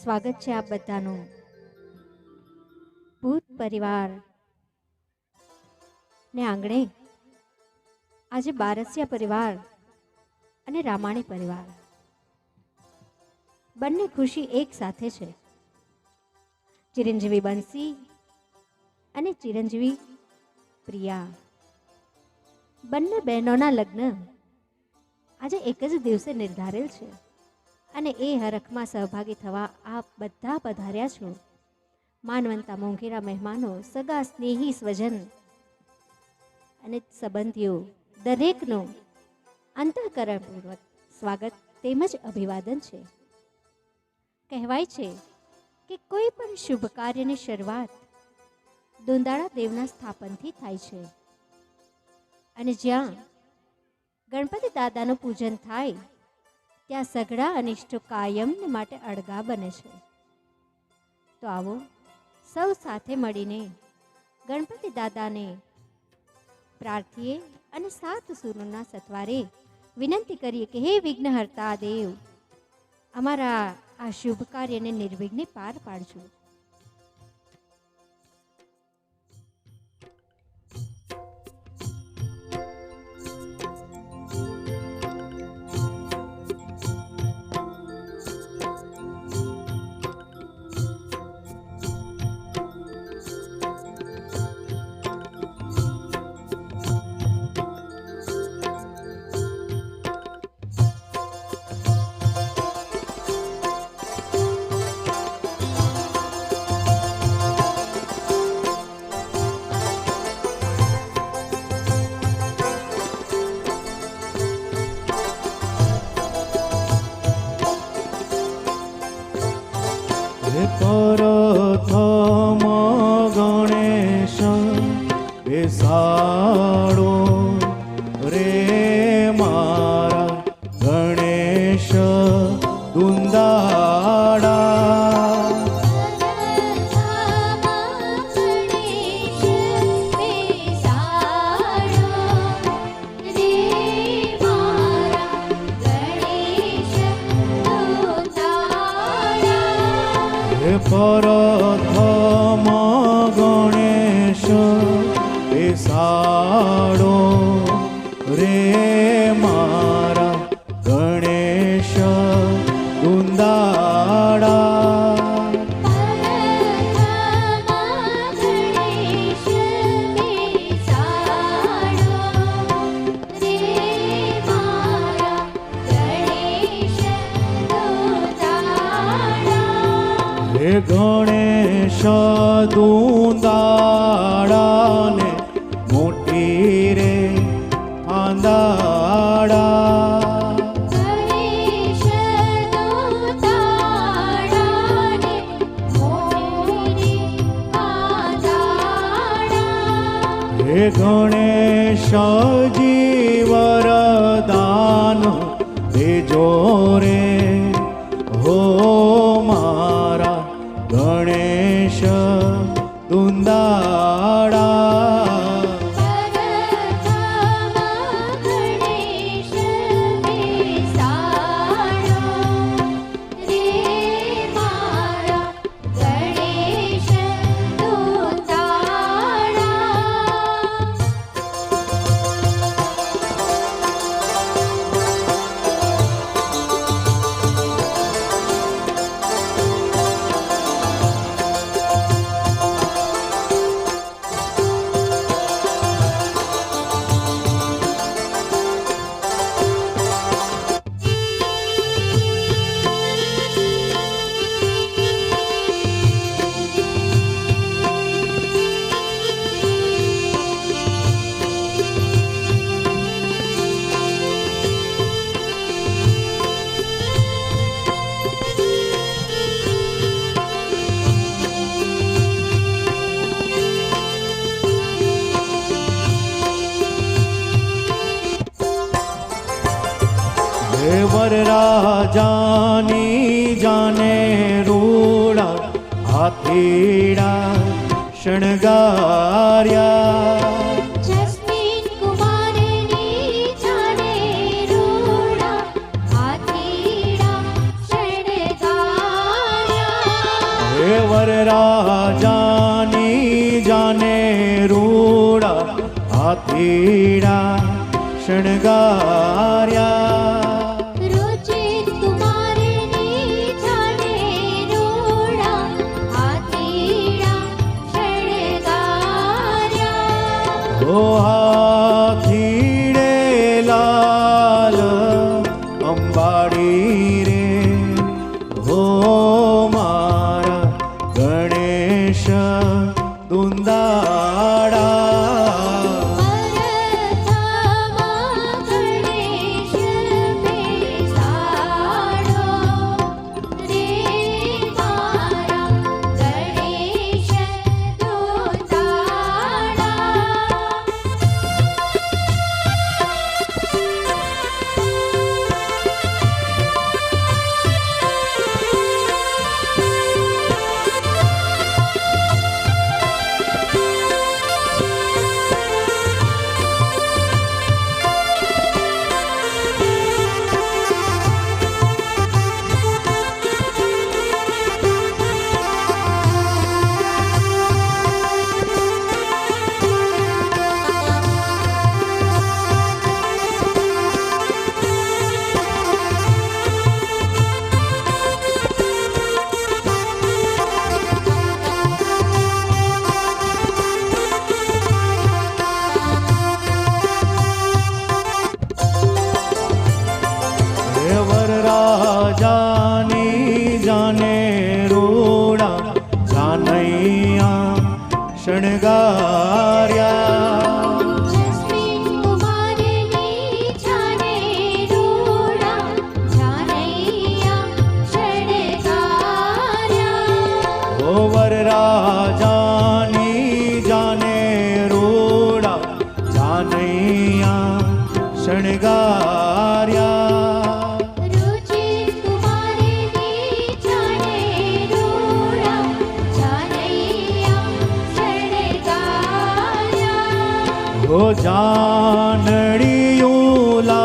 સ્વાગત છે આપ બધાનું. ભૂત પરિવાર ને આંગણે આજે બારસિયા પરિવાર અને રામાણી પરિવાર બંને ખુશી એક સાથે છે. ચિરંજીવી બંસી અને ચિરંજીવી પ્રિયા બંને બહેનોના લગ્ન આજે એક જ દિવસે નિર્ધારેલ છે અને એ હરખમાં સહભાગી થવા આપ બધા પધાર્યા છો. માનવંતા મોંઘેરા મહેમાનો, સગા સ્નેહી સ્વજન અને સંબંધીઓ દરેકનું અંતઃકરણપૂર્વક સ્વાગત તેમજ અભિવાદન છે. કહેવાય છે કે કોઈ પણ શુભ કાર્યની શરૂઆત દુંદાળા દેવના સ્થાપનથી થાય છે અને જ્યાં ગણપતિ દાદાનું પૂજન થાય ત્યાં સઘળા અનિષ્ટો કાયમને માટે અળગા બને છે. તો આવો સૌ સાથે મળીને ગણપતિ દાદાને પ્રાર્થીએ અને સાત સુરોના સત્વારે વિનંતી કરીએ કે હે વિઘ્નહર્તા દેવ, અમારા આ શુભ કાર્યને નિર્વિઘ્ને પાર પાડજો. પ્રથમ ગણેશ બેસાડો રે મારા ગણેશ દુંદાડા. પ્રથમ ગણેશ બેસાડો રે મારા ગણેશ દુંદાડા. ગણેશ દુંદાડાને મોટી રે આંદાડા. હે ગણેશજી વરદાન દેજો રે હો મારા ગણેશ દુંદાડા. વરરાજાની જાને રૂડા હાથીડા શણગાર્યા. હાથીડા શણગાર્યા રોચિત કુમારની છાને રોડા હાથીડા શણગાર્યા. ઓ હાથીડે લાલ અંબાડી રે હો મારા ગણેશ દુંદાડા પરથામાં ગણેશ બેસાડો રે મારા ગણેશ દુંદાડા. વરરાજાની જાને રૂડા જાનૈયા શણગાર્યા જસ્મીન કુમારની છાને રોડા જાનૈયા શણગાર્યા. ઓ વરરાજાની જાને રૂડા જાનૈયા શણગાર્યા રોચિત કુમારની છાને રોડા જાનૈયા શણગાર્યા. હો જાનડિયું લા